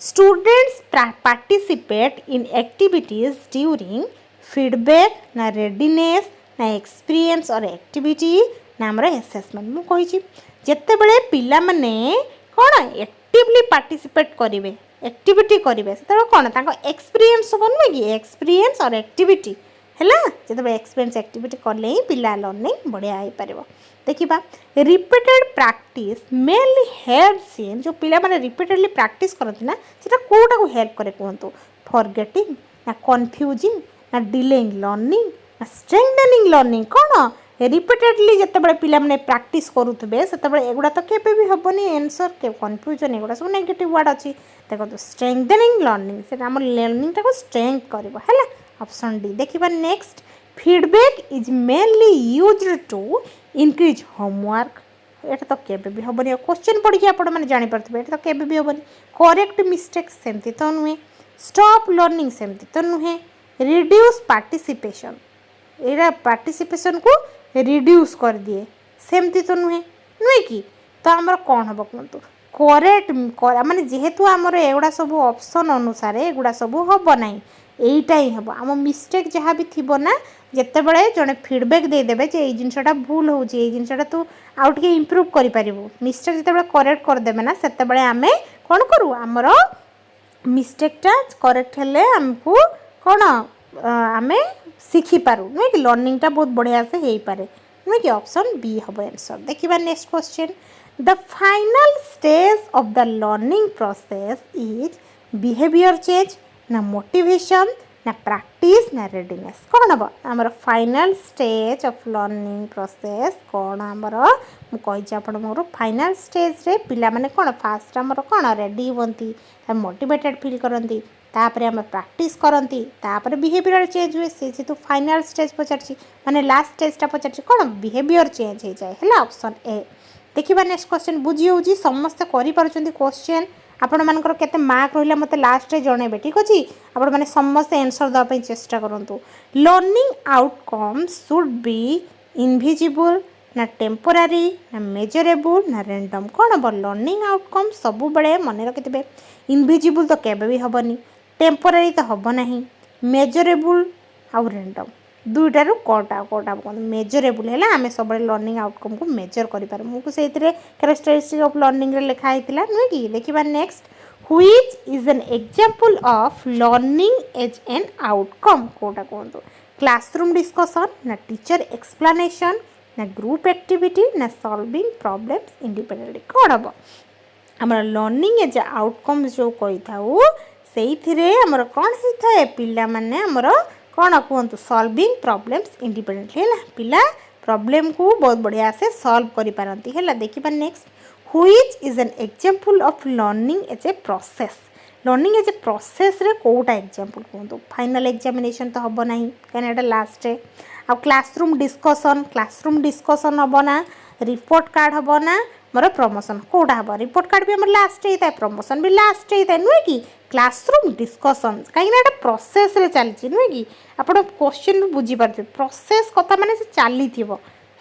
students participate in activities during feedback ना रेडीनेस ना एक्सपीरियंस और एक्टिविटी ना आमर एसेसमेंट मुझे जिते बड़े पिला माने कौन एक्टिवली पार्टिसिपेट करेंगे एक्टिविटी करेंगे से कौन एक्सपीरियंस हम नुहे कि एक्सपीरियंस और एक्टिविटी है जो एक्सपीरियंस एक्टिविटी कले ही पिला लर्निंग बढ़िया हो पार देखा repeated practice mainly helps in जो पिला माने रिपीटेडली प्रैक्टिस करते ना सेटा कोटा को हेल्प करे कहतु फॉरगेटिंग ना कन्फ्यूजिंग ना डिलेइंग लर्निंग ना स्ट्रेंथनिंग लर्निंग कौन रिपीटेडली जिते बड़े पिला माने प्रैक्टिस करुवे से एगुड़ा तो केबे भी हेनी आंसर के कन्फ्यूजन एगुड़ा सब नेगेटिव वर्ड अच्छी देखो स्ट्रेंथनिंग लर्निंग से आम लर्निंगटा को स्ट्रेंथ कर ऑप्शन डी देखा next feedback is mainly used to increase homework यहाँ तो केबे भी हेनी क्वेश्चन पढ़ी आप जानीपे ये तो केबे भी हेनी करेक्ट मिस्टेक सेमती तो नुहे स्टॉप लर्निंग सेमती तो नुहे रिड्यूस पार्टिसिपेशन ये पार्टिसिपेशन को रिड्यूस कर दिए सेमती तो नुहे कि तो आमर कौन हम कहतु करेक्ट माने जेहेतु आमर एगुड़ा सब ऑप्शन अनुसार एगुड़ा सब हम ना यहीटा ही हम आम मिस्टेक जहाँ भी थी ना जिते बड़े जड़े फीडबैक देदेवे जे ये जिनसा भूल हो जिनसा तू आउ टे इम्प्रूव करूँ मिस्टेक जिते करेक्ट करदे ना से आम कौन करूँ आमर मिस्टेकटा करेक्ट हेले आमको कौन आम शिखिपारू नुहे कि लर्निंगटा बहुत बढ़िया से हो पारे नुहे कि ऑप्शन बी हम आंसर देखा next question the final stage of the learning process is behaviour change ना मोटिवेशन ना प्रैक्टिस ना रेडीनेस कौन हम आमर final stage of learning process कौन आमर मुझे मोर फाइनल स्टेज रे पिला माने कौन फास्ट आमर कौन रेडी होती मोटिवेटेड फील करती तापर आम प्रैक्टिस करती तापर बिहेवियर चेंज हुए से जेतु फाइनल स्टेज पचार माने लास्ट स्टेजटा पचार कौन बिहेवियर चेंज हो जाए है ऑप्शन ए देखा नेक्स्ट क्वेश्चन बुझी हो समस्ते क्वेश्चन आपण मानकर केते मार्क रहिला मते लास्ट रे जणेबे ठीक अछि आपण माने समस्त आंसर दवा पई चेष्टा करंतु learning outcome should be invisible ना टेम्पोरारी ना मेजरेबल ना रैंडम कौन हम लर्निंग आउटकम सब बड़े मन रखिथे इनविजिबल तो केबे भी हेनी टेम्पोरारी तो हम ना मेजरेबल आउ रैंडम दुईटारू कौटा कौटा मेजरेबल है आम सब लर्निंग आउटकम को मेजर कर मुझे कैरेक्टरिस्टिक ऑफ लर्निंग लिखाई नुहे कि देखा next which is an example of learning as an outcome कौटा कहतु क्लासरूम डिस्कशन ना टीचर एक्सप्लेनेशन ना ग्रुप एक्टिविटी ना सॉल्विंग प्रॉब्लम्स इंडिपेंडेंटली कौन हम आमर लर्निंग एज आउटकम जो कही से आमर कौन होता है पिला माने आमर कौन कहतु सॉल्विंग प्रॉब्लम्स इंडिपेंडेंटली है पिला प्रॉब्लम को बहुत बढ़िया से सॉल्व करि पारंती है देखिबा next which is an example of learning as a process learning as a process रे कोटा एग्जांपल कहतु फाइनल एग्जामिनेशन तो हम ना कहीं लास्ट आ क्लासरूम डिस्कशन हम ना रिपोर्ट कार्ड हम ना मोर प्रमोशन कोटा हम रिपोर्ट कार्ड भी लास्ट होता है प्रमोशन भी लास्ट होता है नुहे कि क्लासरूम डिस्कशन कहीं प्रोसेस रे चलती नुहे कि आप क्वेश्चन भी बुझीपारे प्रोसेस कथा माने से चली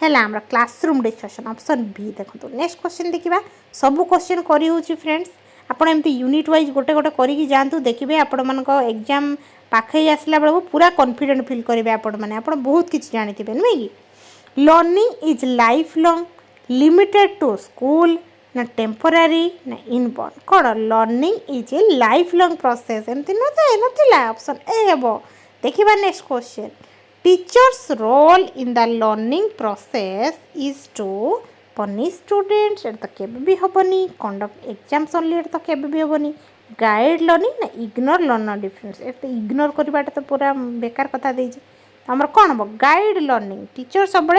है क्लासरूम डिस्कशन ऑप्शन बी देखो नेक्स्ट क्वेश्चन देखा सब क्वेश्चन करी होची फ्रेंड्स आपड़ एमती यूनिट वाइज गोटे गोटे करी जातु देखिए आपण मान एग्जाम पाखे आसला बेलू पूरा कॉन्फिडेंट फील करेंगे आपण मैंने आप बहुत किसी जानी नुहे कि learning is life long limited to school ना टेम्पोरारी ना इनबॉर्न कौन learning is a life long process एमती ना ऑप्शन ए हम देखिए next question teachers role in the learning process is to punish students at तो केबे भी हेनी कंडक्ट एग्जाम्स ओनली एट तो केबे भी हेनी गाइड लर्निंग ना इग्नोर लर्नर डिफरेंस एट तो इग्नोर करवाटा तो पूरा बेकार कथा देछि आमर कौन हम गाइड लर्निंग टीचर सब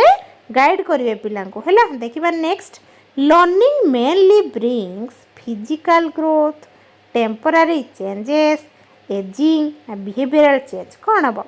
गाइड करेंगे पिला को है देखिए next learning mainly brings physical growth temporary changes ageing behavioural change कौन हम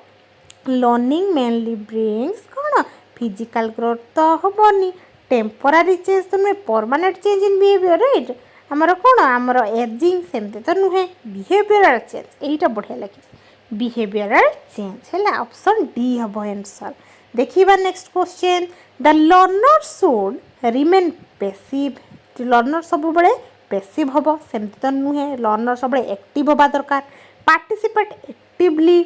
लर्निंग मेनली ब्रिंग्स कौन फिजिकल ग्रोथ तो हेनी टेम्पोरारी चेंज तो नुहे permanent change in behaviour right आमर कौन आमर एजिंग सेमती तो नुहे बिहेवियरल चेंज यहीटा बढ़िया लगे बिहेवियरल चेंज है ऑप्शन डी हम आंसर देखिए next question the learner should remain passive learner सब बड़े पैसिव हम सेमती तो नुहे लर्नर सब एक्टिव हवा दरकार पार्टिसिपेट एक्टिवली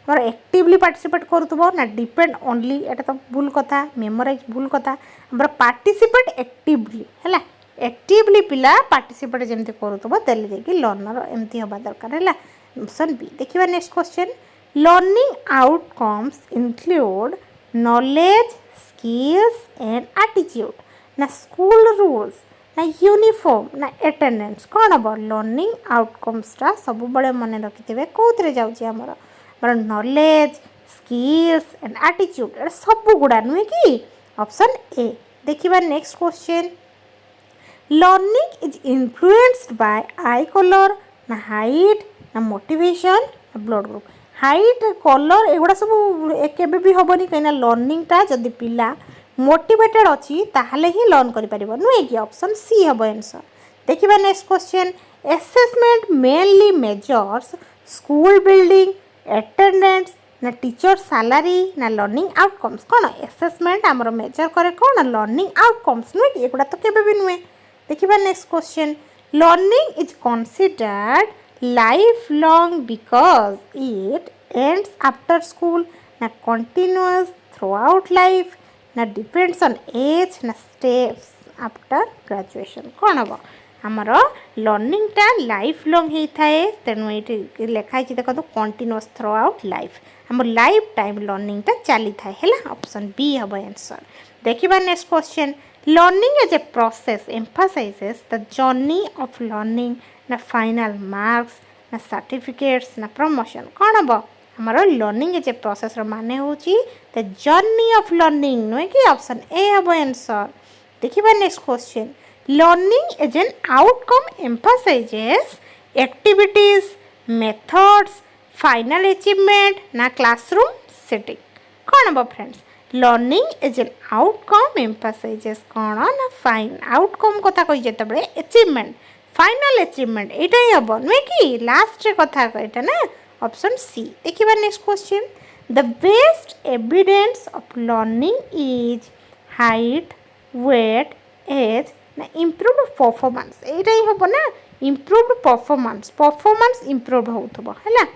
और एक्टिवली पार्टिसिपेट करुव ना डिपेंड ओनली एटा तो भूल कथा मेमोराइज भूल कथा आम पार्टिसिपेट एक्टिवली है एक्टिवली पिला पार्टिसिपेट जमी करुव तेल जाकि लर्नर एमती हवा दरकार है ऑप्शन बी देखिए next question learning outcomes include knowledge skills and attitude ना स्कूल रूल्स ना यूनिफॉर्म ना अटेंडेंस कौन हम लर्निंग आउटकम्सटा सब बड़े मन रखिथे कौन जाऊँगी नॉलेज स्किल्स एंड एटीट्यूड एटा सब गुड़ा नुहे कि ऑप्शन ए देखिए next question learning is influenced by I colour ना हाइट ना मोटिवेशन ना ब्लड ग्रुप हाइट कलर एगुड़ा सब केबे भी हेनी कहीं लर्निंगटा जदि पिला मोटिवेटेड अच्छी ताहले ही लर्न कर नुहे कि ऑप्शन सी हम आंसर देखिए next question assessment mainly measures school building attendance ना टीचर सैलरी ना लर्निंग आउटकम्स कौन एसेसमेंट आमर मेजर करे कौन लर्निंग आउटकम्स नुहे कि एगुड़ा तो केबे भी नुहे देखिए next question learning is considered life long because it ends after school ना कंटिन्यूअस थ्रू आउट लाइफ ना डिपेंड्स ऑन एज ना स्टेप्स आफ्टर ग्रेजुएशन कौन हम आमर लर्निंगटा लाइफ लॉन्ग होता है तेणु ये लिखाई देखो कंटिन्यूअस थ्रू आउट लाइफ आम लाइफ टाइम लर्निंगटा चली था है ऑप्शन बी हम आंसर देखिए next question learning as a process emphasizes the journey of learning ना फाइनल मार्क्स ना सर्टिफिकेट्स ना प्रमोशन कौन हम आमर लर्निंग एज ए प्रोसेस माने होची द जर्नी ऑफ लर्निंग नुहे कि ऑप्शन ए हम आंसर देखिए next question learning as an outcome emphasizes activities methods final achievement ना क्लासरूम सेटिंग कौन हम friends learning as an outcome emphasizes कौन ना फाइन आउटकम कथा कही जिते अचीवमेंट फाइनल अचीवमेंट यहाँ ही हम नुहे कि लास्ट कथा यहाँ ना ऑप्शन सी देखिए next question the best evidence of learning is height weight age ना इम्प्रूव्ड परफॉर्मेंस यहाँ ही हम ना इम्प्रूव्ड परफॉर्मेंस इम्प्रूव होता है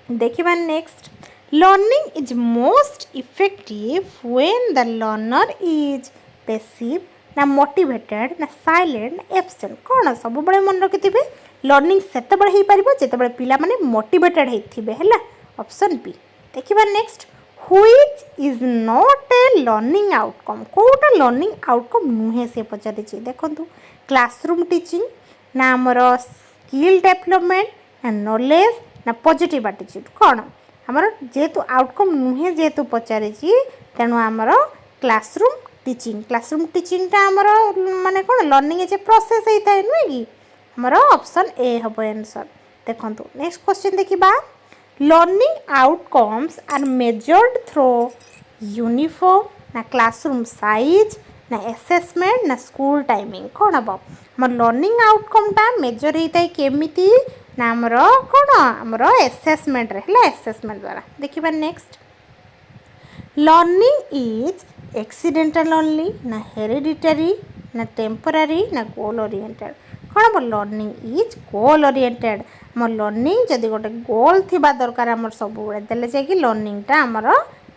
देखिए next learning is most effective when the learner is passive ना मोटिवेटेड ना साइलेंट एब्सेंट कौन सब बड़े मन रखि लर्निंग से जिते पिला माने मोटिवेटेड होते है ऑप्शन बी देखिए next Which is not a learning outcome? कोटा learning outcome नुहे से पचारि देखो क्लासरूम टीचिंग ना आमर स्किल डेवलपमेंट ना नॉलेज ना पॉजिटिव एटीट्यूड कौन आमर जेहेतु आउटकम नुहे जेहेतु पचारि तेणु आमर क्लासरूम टीचिंगटा आमर माने कौन लर्निंग एज ए प्रोसेस होता है नुहे कि आमर ऑप्शन ए हम आंसर देखो नेक्स्ट क्वेश्चन देखिबा learning outcomes are measured through uniform ना classroom size ना assessment ना school timing कौन हम आम learning outcome टा मेजर होता है केमिति ना आमर कौन आमर assessment रे हला assessment द्वारा देखिबा next learning is accidental only ना hereditary ना temporary ना goal oriented कौन हम लर्निंग इज गोल ओरिएंटेड आम लर्निंग जदि गोटे गोल थी दरकार आम सब देले जाकि लर्निंगटा आमर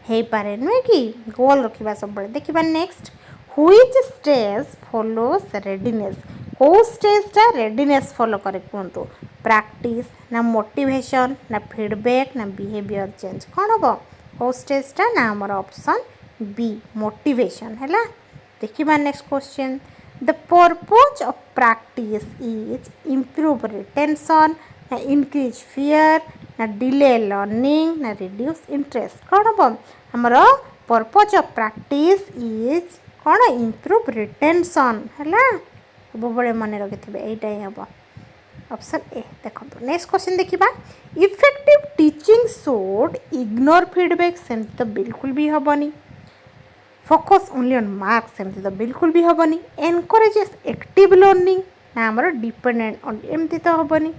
हो पारे नुहे कि गोल रखा सब देखा next which stage follows readiness कौ स्टेजटा रेडीनेस फॉलो करे कहतु प्रैक्टिस ना मोटिवेशन ना फीडबैक ना बिहेवियर चेंज कौन हम कौ स्टेजटा ना आमर ऑप्शन बी मोटिवेशन है देखा next question The purpose of practice is improve retention, na increase fear, na delay learning, na reduce interest. कौन हम हमारा purpose of practice is कौन improve retention है सब बड़े मन रखिथे यहीटा ही हम ऑप्शन ए देखो नेक्स्ट क्वेश्चन देखिबा effective teaching should ignore feedback सेमती तो बिल्कुल भी हेनी फोकस ओनली ऑन मार्क्स सेमती तो बिल्कुल भी हेनी एनकरेजेस एक्टिव लर्निंग ना आमर डिपेंडेंट ऑन एमती तो हेनी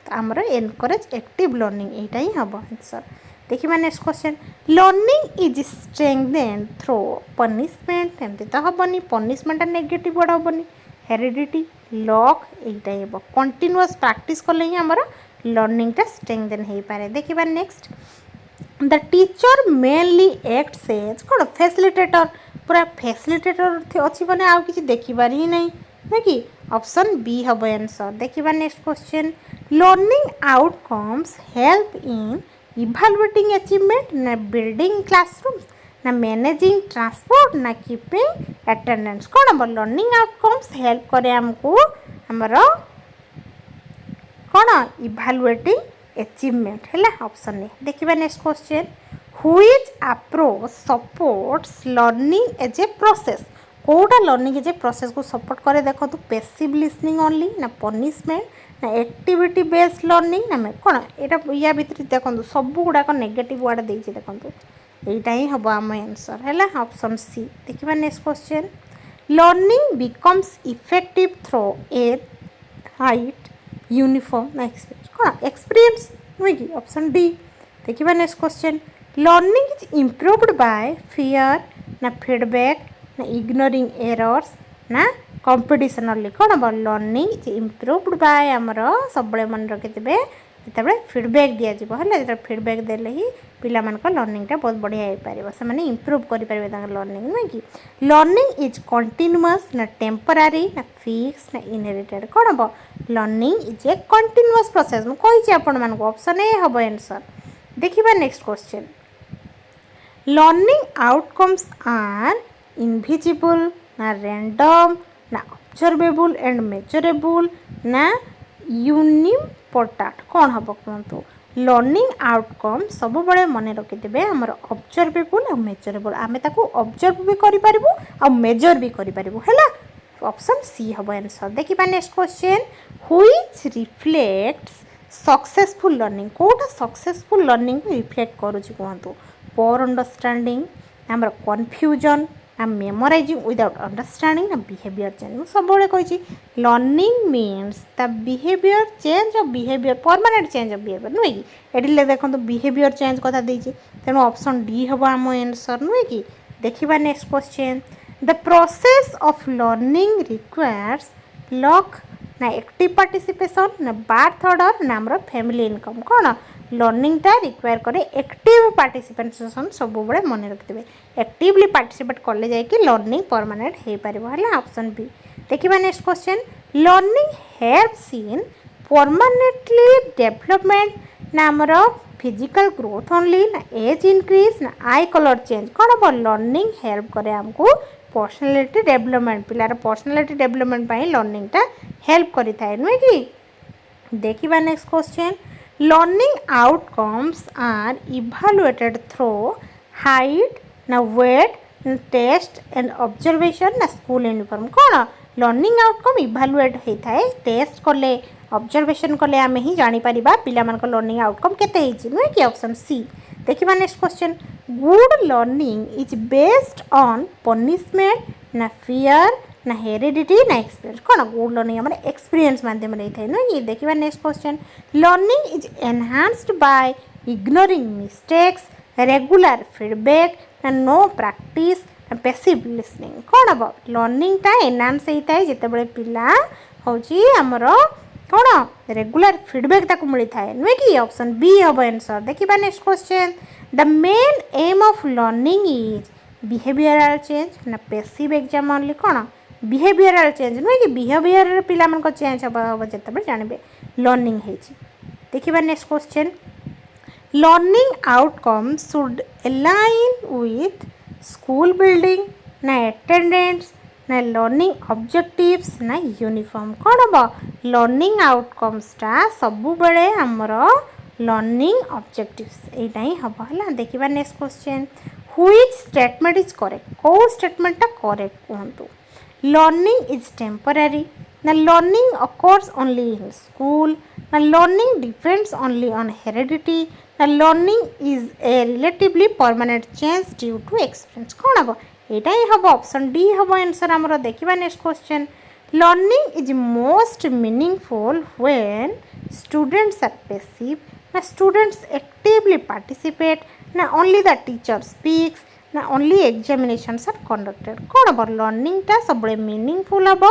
तो आमर एनकरेज एक्टिव लर्निंग यहीटा ही हम आंसर देखिए next question learning is strengthened through punishment एमती तो हेनी पनिशमेंट नेगेटिव वर्ड हेनी हेरिडिटी लक यहीटा ही हम कंटिन्यूअस प्रैक्टिस कले ही आमर लर्निंगटा स्ट्रेंथेन हो पारे देखिए next the teacher mainly acts as कौन फैसिलिटेटर पूरा फैसिलिटेटर अच्छी मैंने आउ कि देखिबार ही नहीं ना कि ऑप्शन बी हम आंसर देखिबा next question learning outcomes help in evaluating achievement ना बिल्डिंग क्लासरूम्स ना मैनेजिंग ट्रांसपोर्ट ना कीपिंग अटेंडेंस कौन हम लर्निंग आउटकम्स हेल्प करे हमको हमर कौन इभालुएटिंग अचीवमेंट है ऑप्शन ए देखिए next question which approach supports learning as a process कौटा लर्निंग एज ए प्रोसेस को सपोर्ट करे देखो तो पैसिव लिसनिंग ओनली ना पनिशमेंट ना एक्टिविटी बेस्ड लर्निंग ना कौन या भितर देखो सब गुड़ाक नेगेटिव वर्ड देती देखो यहीटा ही हम आम आंसर है ऑप्शन सी देखिए next question learning becomes effective through a height uniform ना एक्सपीरियंस कौन एक्सपीरियंस नुहे कि ऑप्शन डी देखिए next question learning is improved bye fear ना फीडबैक ना इग्नोरिंग एरर्स ना कंपटीशन ओनली कौन हम लर्निंग इज इम्प्रूव्ड बाय आमर सब मन रखिथे जिते फीडबैक दिज्व है जो फीडबैक देले ही पिला लर्निंगटा बहुत बढ़िया हो पार से इम्प्रूव करेंगे लर्निंग नुहे कि लर्निंग इज कंटिन्यूअस ना टेम्परारी ना फिक्स ना इनहेरिटेड कौन हम learning is a continuous process मुझे आपण ऑप्शन ए हम आंसर देखिबा next question learning outcomes are invisible ना रैंडम ना ऑब्जर्वेबल एंड मेजरेबल ना यूनिपोर्टेंट कौन हम कहतु लर्निंग आउटकम सब बड़े मन रखिथे आमर ऑब्जर्वेबल और मेजरेबल आम ऑब्जर्व भी करूँ आ मेजर भी करूँ है ऑप्शन सी हम आंसर देखिए next question which reflects successful learning कौटा सक्सेसफुल लर्निंग को रिफ्लेक्ट करुच्ची कहतु पोर अंडरस्टैंडिंग आमर कन्फ्यूजन ना मेमोराइजिंग विदाउट अंडरस्टैंडिंग ना बिहेवियर चेंज सब कही learning means the behaviour change of behaviour permanent change of behaviour नुहे कि ये देखो बिहेवियर चेंज कथा देती तेणु ऑप्शन डी हम आम आंसर नुहे कि देखिबा next question the process of learning requires luck ना एक्टिव पार्टिसिपेशन ना बार्थ ऑर्डर ना आमर फैमिली इनकम कौन लर्निंगटा रिक्वायर करे एक्टिव पार्टिसिपेशन सब बड़े मन रखिथे एक्टिवली पार्टिसिपेट कले जाकि लर्निंग परमानेंट हो पार है ऑप्शन बी देखिए next question learning helps in permanently development ना आमर फिजिकल ग्रोथ ओनली ना एज इंक्रीज ना आई कलर चेंज कौन हम लर्निंग हेल्प करे हमको पर्सनालिटी डेवलपमेंट पिलार पर्सनालिटी डेवलपमेंट लर्निंगटा हेल्प करि थाए नुहे कि देखिबा next question learning outcomes are evaluated through height ना वेट टेस्ट एंड ऑब्जर्वेशन ना स्कूल यूनिफॉर्म कौन लर्निंग आउटकम इभालुएट होता है टेस्ट कले ऑब्जर्वेशन कले आम ही जापर पिला लर्निंग आउटकम केते नुहे कि ऑप्शन सी देखिबा next question good learning is based on punishment ना फियर ना हेरिडिटी ना एक्सपीरियंस कौन गुड लर्निंग आम एक्सपीरियंस मध्यम होता है नुहे कि देखिबा next question learning is enhanced by ignoring mistakes regular feedback ना नो प्रैक्टिस पैसिव लिसनिंग कौन हम लर्निंगटा एनहांस होता है जिते बड़े पिला हूँ आमर कौन रेगुलर फीडबैक ताको मिलता है नुहे कि ऑप्शन बी हम आंसर देखिबा next question the main M of learning is behavioural change ना पैसिव एग्जाम ओनली कौन बिहेवियरल चेंज नुहे कि बिहेवियर पिला चेंज हम जिते जानवे लर्निंग है देखिबा next question learning outcome should align with school building ना अटेंडेंस ना लर्निंग ऑब्जेक्टिव्स ना यूनिफॉर्म कौन हम लर्निंग आउटकम्सटा सबु बेले आमर लर्निंग ऑब्जेक्टिव्स एटा ही हम है देखिबा next question which statement is correct कौ स्टेटमेंटा करेक्ट कहतु लर्निंग इज टेम्पररी ना learning occurs only in school ना learning depends only on heredity ना learning is a relatively permanent change due to experience कौन हम यहाँ ही हम ऑप्शन डी हम आंसर आमर देखिबा next question learning is most meaningful when students are passive ना स्टूडेंट्स एक्टिवली पार्टिसिपेट ना ओनली द टीचर स्पीक्स ना ओनली एग्जामिनेशंस आर कंडक्टेड कौन हम लर्निंगटा सब मीनिंगफुल हम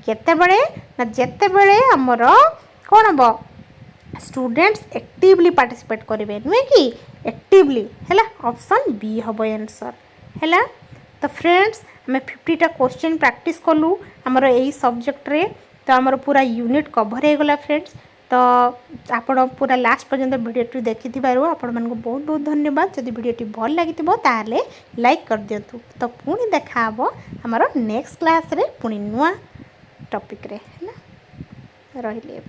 केतेबेले ना जेतेबेले आमर कौन हम स्टूडेंट्स एक्टिवली पार्टिसिपेट करेंगे नुहे कि एक्टिवली है ऑप्शन बी हम आंसर है तो फ्रेंड्स आम 50टा क्वेश्चन प्रैक्टिस कलु आमर यही सब्जेक्ट रे तो आमर पूरा यूनिट कवर हो गला फ्रेंड्स तो आपण पूरा लास्ट पर्यंत वीडियो देखि आपण मानक बहुत बहुत धन्यवाद जदि वीडियो भल लगी ताले लाइक कर दिंतु तो पुणी देखा आमर नेक्स्ट क्लास रे पुणी नुआ टॉपिक रे है ना रहिले।